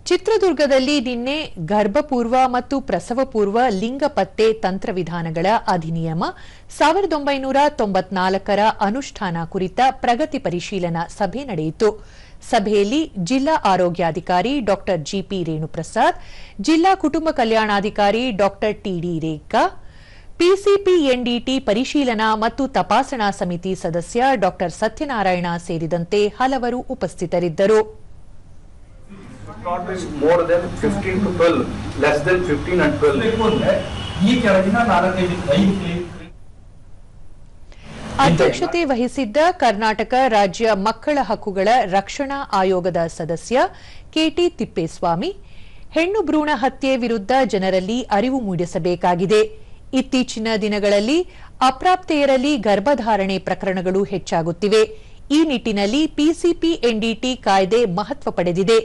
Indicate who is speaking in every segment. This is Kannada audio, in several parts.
Speaker 1: ಚಿತ್ರದುರ್ಗದಲ್ಲಿ ನಿನ್ನೆ ಗರ್ಭಪೂರ್ವ ಮತ್ತು ಪ್ರಸವಪೂರ್ವ ಲಿಂಗ ಪತ್ತೆ ತಂತ್ರವಿಧಾನಗಳ ಅಧಿನಿಯಮ 1994ರ ಅನುಷ್ಠಾನ ಕುರಿತ ಪ್ರಗತಿ ಪರಿಶೀಲನಾ ಸಭೆ ನಡೆಯಿತು. ಸಭೆಯಲ್ಲಿ ಜಿಲ್ಲಾ ಆರೋಗ್ಯಾಧಿಕಾರಿ ಡಾ ಜಿಪಿ ರೇಣುಪ್ರಸಾದ್, ಜಿಲ್ಲಾ ಕುಟುಂಬ ಕಲ್ಯಾಣಾಧಿಕಾರಿ ಡಾ ಟಿಡಿ ರೇಖಾ, ಪಿಸಿಪಿಎನ್ಡಿಟಿ ಪರಿಶೀಲನಾ ಮತ್ತು ತಪಾಸಣಾ ಸಮಿತಿ ಸದಸ್ಯ ಡಾ ಸತ್ಯನಾರಾಯಣ ಸೇರಿದಂತೆ ಹಲವರು ಉಪಸ್ಥಿತರಿದ್ದರು.
Speaker 2: Not more than 15 to 12, less than 15 and 12.
Speaker 1: ಅಧ್ಯಕ್ಷತೆ ವಹಿಸಿದ್ದ ಕರ್ನಾಟಕ ರಾಜ್ಯ ಮಕ್ಕಳ ಹಕ್ಕುಗಳ ರಕ್ಷಣಾ ಆಯೋಗದ ಸದಸ್ಯ ಕೆಟಿ ತಿಪ್ಪೇಸ್ವಾಮಿ, ಹೆಣ್ಣು ಭ್ರೂಣ ಹತ್ಯೆ ವಿರುದ್ಧ ಜನರಲ್ಲಿ ಅರಿವು ಮೂಡಿಸಬೇಕಾಗಿದೆ. ಇತ್ತೀಚಿನ ದಿನಗಳಲ್ಲಿ ಅಪ್ರಾಪ್ತೆಯರಲ್ಲಿ ಗರ್ಭಧಾರಣೆ ಪ್ರಕರಣಗಳು ಹೆಚ್ಚಾಗುತ್ತಿವೆ. ಈ ನಿಟ್ಟಿನಲ್ಲಿ ಪಿಸಿಪಿಎನ್ಡಿಟಿ ಕಾಯ್ದೆ ಮಹತ್ವ ಪಡೆದಿದೆ.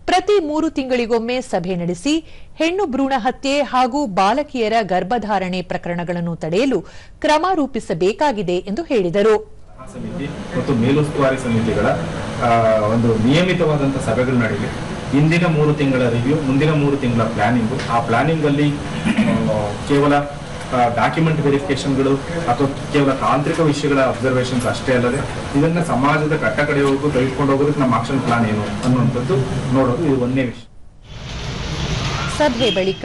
Speaker 1: ಪ್ರತಿ 3 ತಿಂಗಳಿಗೊಮ್ಮೆ ಸಭೆ ನಡೆಸಿ ಹೆಣ್ಣು ಭ್ರೂಣ ಹತ್ಯೆ ಹಾಗೂ ಬಾಲಕಿಯರ ಗರ್ಭಧಾರಣೆ ಪ್ರಕರಣಗಳನ್ನು ತಡೆಯಲು ಕ್ರಮ ರೂಪಿಸಬೇಕಾಗಿದೆ ಎಂದು ಹೇಳಿದರು.
Speaker 3: ಸಮಿತಿ ಮತ್ತು ಮೇಲುಸ್ತುವಾರಿ ಸಮಿತಿಗಳ ಒಂದು ನಿಯಮಿತವಾದಂತಹ ಸಭೆಗಳು ನಡೆಯಲಿ. ಇಂದಿನ 3 ತಿಂಗಳ ರಿವ್ಯೂ, ಮುಂದಿನ 3 ತಿಂಗಳ ಪ್ಲಾನಿಂಗ್. ಆ ಪ್ಲಾನಿಂಗ್ ಅಲ್ಲಿ ಕೇವಲ ಡಾಕ್ಯುಮೆಂಟ್ ವೆರಿಫಿಕೇಶನ್ಗಳು ಅಥವಾ ಕೇವಲ ತಾಂತ್ರಿಕ ವಿಷಯಗಳ ಅಬ್ಸರ್ವೇಷನ್ಸ್ ಅಷ್ಟೇ ಅಲ್ಲದೆ ಇದನ್ನ ಸಮಾಜದ ಕಟ್ಟಕಡೆಯವರೆಗೂ ತೆಗೆದುಕೊಂಡು ಹೋಗೋದಕ್ಕೆ ನಮ್ಮ ಆಕ್ಷನ್ ಪ್ಲಾನ್ ಏನು ಅನ್ನುವಂಥದ್ದು ನೋಡೋದು ಇದು ಒಂದೇ ವಿಷಯ.
Speaker 1: ಸಭೆ ಬಳಿಕ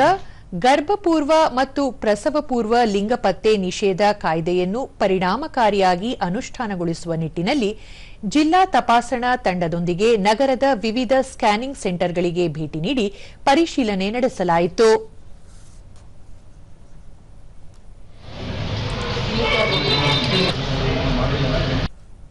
Speaker 1: ಗರ್ಭಪೂರ್ವ ಮತ್ತು ಪ್ರಸವಪೂರ್ವ ಲಿಂಗ ಪತ್ತೆ ನಿಷೇಧ ಕಾಯ್ದೆಯನ್ನು ಪರಿಣಾಮಕಾರಿಯಾಗಿ ಅನುಷ್ಠಾನಗೊಳಿಸುವ ನಿಟ್ಟಿನಲ್ಲಿ ಜಿಲ್ಲಾ ತಪಾಸಣಾ ತಂಡದೊಂದಿಗೆ ನಗರದ ವಿವಿಧ ಸ್ಕ್ಯಾನಿಂಗ್ ಸೆಂಟರ್ಗಳಿಗೆ ಭೇಟಿ ನೀಡಿ ಪರಿಶೀಲನೆ ನಡೆಸಲಾಯಿತು.